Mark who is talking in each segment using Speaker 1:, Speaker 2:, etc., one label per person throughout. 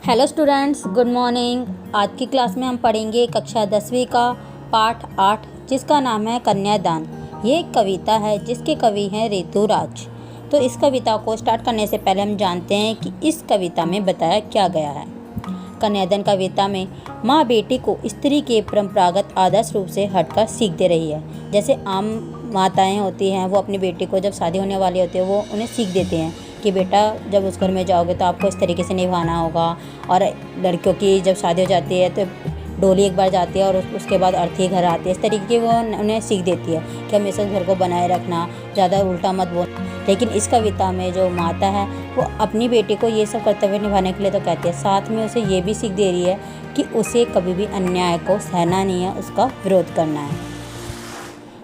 Speaker 1: Hello students, good morning. आज की class में हम पढ़ेंगे कक्षा 10वीं का पाठ 8 जिसका नाम है कन्यादान। ये एक कविता है जिसके कवि हैं ऋतुराज। तो इस कविता को स्टार्ट करने से पहले हम जानते हैं कि इस कविता में बताया क्या गया है। कन्यादान कविता में माँ बेटी को स्त्री के परंपरागत आदर्श रूप से हटकर सीख दे रही है। जैसे आम माताएँ होती हैं, वो अपनी बेटी को जब शादी होने वाली होती है वो उन्हें सीख देती हैं कि बेटा जब उस घर में जाओगे तो आपको इस तरीके से निभाना होगा। और लड़कियों की जब शादी हो जाती है तो डोली एक बार जाती है और उसके बाद अर्थी घर आती है। इस तरीके की वो उन्हें सीख देती है कि हमेशा उस घर को बनाए रखना, ज़्यादा उल्टा मत बोल। लेकिन इस कविता में जो माता है वो अपनी बेटी को ये सब कर्तव्य निभाने के लिए तो कहती है, साथ में उसे ये भी सीख दे रही है कि उसे कभी भी अन्याय को सहना नहीं है, उसका विरोध करना है।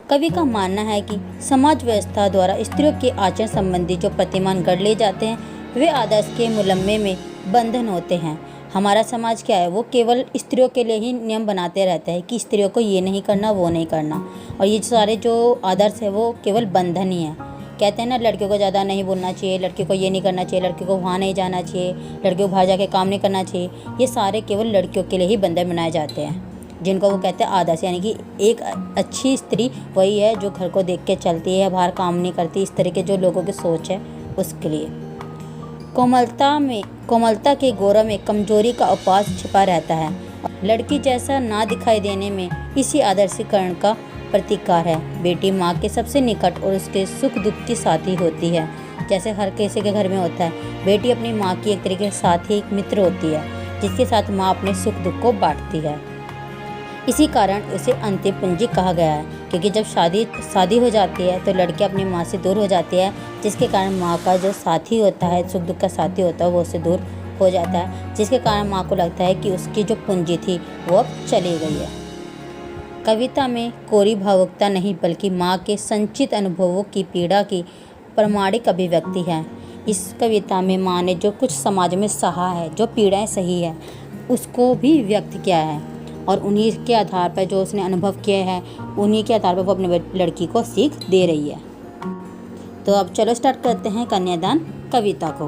Speaker 1: कवि का मानना है कि समाज व्यवस्था द्वारा स्त्रियों के आचरण संबंधी जो प्रतिमान गढ़ ले जाते हैं वे आदर्श के मुलम्मे में बंधन होते हैं। हमारा समाज क्या है, वो केवल स्त्रियों के लिए ही नियम बनाते रहता है कि स्त्रियों को ये नहीं करना, वो नहीं करना। और ये सारे जो आदर्श है वो केवल बंधन ही है। कहते हैं ना, लड़कियों को ज़्यादा नहीं बोलना चाहिए, लड़कियों को ये नहीं करना चाहिए, लड़कियों को वहाँ नहीं जाना चाहिए, लड़कियों को बाहर जाके काम नहीं करना चाहिए। ये सारे केवल लड़कियों के लिए ही बंधन बनाए जाते हैं, जिनको वो कहते हैं आदर्श। यानी कि एक अच्छी स्त्री वही है जो घर को देख के चलती है, बाहर काम नहीं करती। इस तरह के जो लोगों की सोच है उसके लिए कोमलता के गौरव में कमजोरी का उपवास छिपा रहता है। लड़की जैसा ना दिखाई देने में इसी आदर्शीकरण का प्रतिकार है। बेटी माँ के सबसे निकट और उसके सुख दुख की साथी होती है। जैसे हर किसी के घर में होता है, बेटी अपनी माँ की एक तरीके से साथी, एक मित्र होती है जिसके साथ माँ अपने सुख दुख को बांटती है। इसी कारण उसे अंतिम पूंजी कहा गया है, क्योंकि जब शादी हो जाती है तो लड़की अपनी माँ से दूर हो जाती है, जिसके कारण माँ का जो साथी होता है, सुख दुख का साथी होता है, वो उससे दूर हो जाता है, जिसके कारण माँ को लगता है कि उसकी जो पूंजी थी वो अब चली गई है। कविता में कोरी भावुकता नहीं बल्कि माँ के संचित अनुभवों की पीड़ा की प्रामाणिक अभिव्यक्ति है। इस कविता में माँ ने जो कुछ समाज में सहा है, जो पीड़ाएं सही है, उसको भी व्यक्त किया है और उन्हीं के आधार पर जो उसने अनुभव किया है उन्हीं के आधार पर वो अपने लड़की को सीख दे रही है। तो अब चलो स्टार्ट करते हैं कन्यादान कविता को।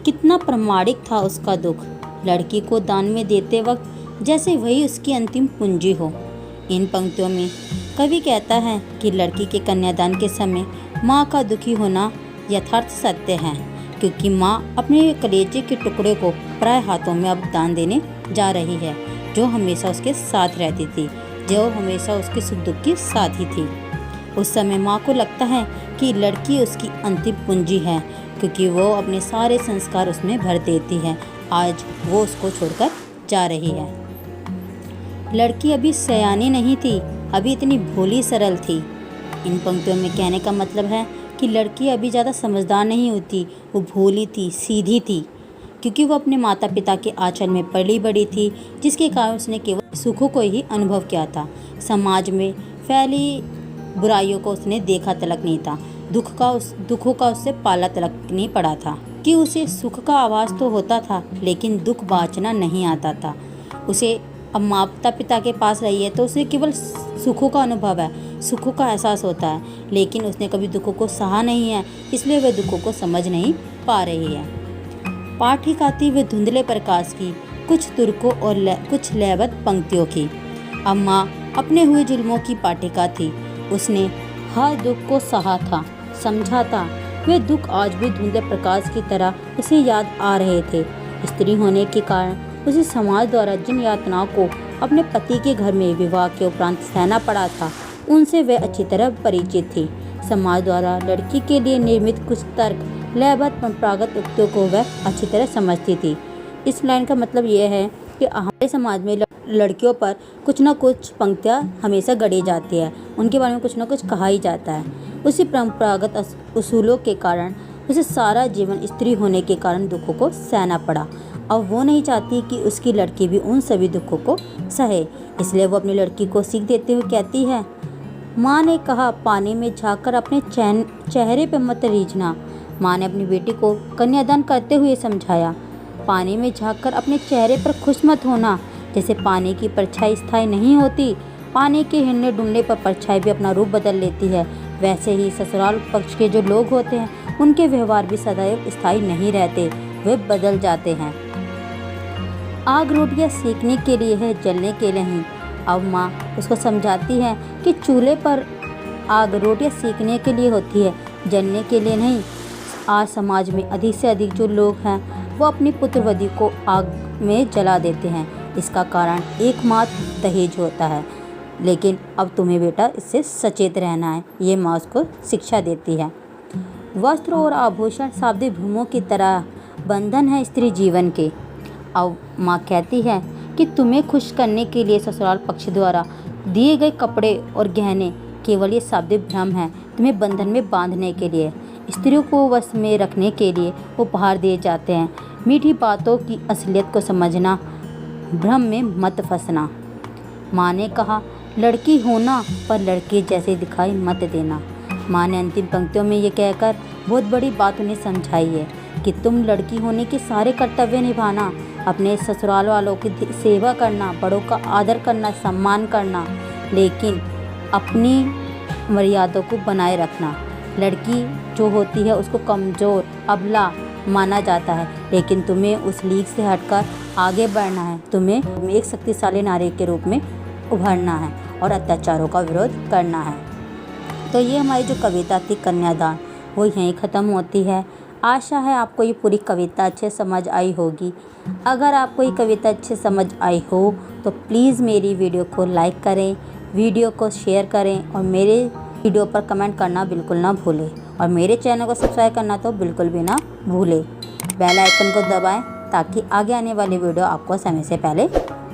Speaker 1: कितना प्रामाणिक था उसका दुख, लड़की को दान में देते वक्त जैसे वही उसकी अंतिम पूंजी हो। इन पंक्तियों में कवि कहता है कि लड़की के कन्यादान के समय माँ का दुखी होना यथार्थ सत्य है, क्योंकि माँ अपने कलेजे के टुकड़े को पराये हाथों में अब दान देने जा रही है, जो हमेशा उसके साथ रहती थी, जो हमेशा उसके सुख दुख की साथी थी। उस समय माँ को लगता है कि लड़की उसकी अंतिम पूंजी है, क्योंकि वो अपने सारे संस्कार उसमें भर देती है। आज वो उसको छोड़कर जा रही है। लड़की अभी सयानी नहीं थी, अभी इतनी भोली सरल थी। इन पंक्तियों में कहने का मतलब है कि लड़की अभी ज़्यादा समझदार नहीं होती, वो भोली थी, सीधी थी, क्योंकि वो अपने माता पिता के आंचल में पली बड़ी थी, जिसके कारण उसने केवल सुखों को ही अनुभव किया था। समाज में फैली बुराइयों को उसने देखा तलक नहीं था, दुखों का उससे पाला तलक नहीं पड़ा था। कि उसे सुख का आभास तो होता था लेकिन दुख बाँचना नहीं आता था। उसे अब माता पिता के पास रही है तो उसे केवल सुखों का अनुभव है, सुखों का एहसास होता है, लेकिन उसने कभी दुखों को सहा नहीं है, इसलिए वह दुखों को समझ नहीं पा रही है। पाठ आती वे धुंधले प्रकाश की, कुछ तुर्कों और कुछ लयबद्ध पंक्तियों की। अब माँ अपने हुए जुल्मों की पाठिका थी, उसने हर दुख को सहा था, समझा था। वे दुख आज भी धुंधले प्रकाश की तरह उसे याद आ रहे थे। स्त्री होने के कारण उसे समाज द्वारा जिन यातनाओं को अपने पति के घर में विवाह के उपरांत सहना पड़ा था, उनसे वह अच्छी तरह परिचित थी। समाज द्वारा लड़की के लिए निर्मित कुछ तर्क, लयबद्ध परंपरागत उक्तियों को वह अच्छी तरह समझती थी। इस लाइन का मतलब यह है कि हमारे समाज में लड़कियों पर कुछ ना कुछ पंक्तियाँ हमेशा गढ़ी जाती है, उनके बारे में कुछ ना कुछ कहा ही जाता है। उसी परंपरागत उसूलों के कारण उसे सारा जीवन स्त्री होने के कारण दुखों को सहना पड़ा। अब वो नहीं चाहती कि उसकी लड़की भी उन सभी दुखों को सहे, इसलिए वो अपनी लड़की को सीख देते हुए कहती है, माँ ने कहा पानी में झाँककर अपने चेहरे पर मत रीझना। माँ ने अपनी बेटी को कन्यादान करते हुए समझाया, पानी में झाँककर अपने चेहरे पर खुश मत होना। जैसे पानी की परछाई स्थायी नहीं होती, पानी के हिलने डुलने पर परछाई भी अपना रूप बदल लेती है, वैसे ही ससुराल पक्ष के जो लोग होते हैं उनके व्यवहार भी सदैव स्थायी नहीं रहते, वे बदल जाते हैं। आग रोटियां सेकने के लिए है, जलने के लिए नहीं। अब माँ उसको समझाती है कि चूल्हे पर आग रोटियां सेकने के लिए होती है, जलने के लिए नहीं। आज समाज में अधिक से अधिक जो लोग हैं वो अपनी पुत्रवधू को आग में जला देते हैं। इसका कारण एकमात्र दहेज होता है। लेकिन अब तुम्हें बेटा इससे सचेत रहना है, ये माँ उसको शिक्षा देती है। वस्त्र और आभूषण शाब्दिक भ्रमों की तरह बंधन है स्त्री जीवन के। अब माँ कहती है कि तुम्हें खुश करने के लिए ससुराल पक्ष द्वारा दिए गए कपड़े और गहने केवल ये शाब्दिक भ्रम है, तुम्हें बंधन में बांधने के लिए। स्त्रियों को वश में रखने के लिए उपहार दिए जाते हैं। मीठी बातों की असलियत को समझना, भ्रम में मत फंसना। माँ ने कहा, लड़की होना पर लड़के जैसे दिखाई मत देना। माँ ने अंतिम पंक्तियों में ये कहकर बहुत बड़ी बात उन्हें समझाई है कि तुम लड़की होने के सारे कर्तव्य निभाना, अपने ससुराल वालों की सेवा करना, बड़ों का आदर करना, सम्मान करना, लेकिन अपनी मर्यादा को बनाए रखना। लड़की जो होती है उसको कमज़ोर, अबला माना जाता है, लेकिन तुम्हें उस लीग से हटकर आगे बढ़ना है। तुम्हें एक शक्तिशाली नारी के रूप में उभरना है और अत्याचारों का विरोध करना है। तो ये हमारी जो कविता थी कन्यादान, वो यहीं ख़त्म होती है। आशा है आपको ये पूरी कविता अच्छे समझ आई होगी। अगर आपको ये कविता अच्छे समझ आई हो तो प्लीज़ मेरी वीडियो को लाइक करें, वीडियो को शेयर करें और मेरे वीडियो पर कमेंट करना बिल्कुल ना भूलें। और मेरे चैनल को सब्सक्राइब करना तो बिल्कुल भी ना भूलें। बेल आइकन को दबाएं ताकि आगे आने वाली वीडियो आपको समय से पहले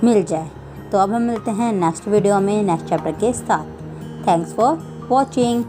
Speaker 1: मिल जाए। तो अब हम मिलते हैं नेक्स्ट वीडियो में नेक्स्ट चैप्टर के साथ। Thanks for watching.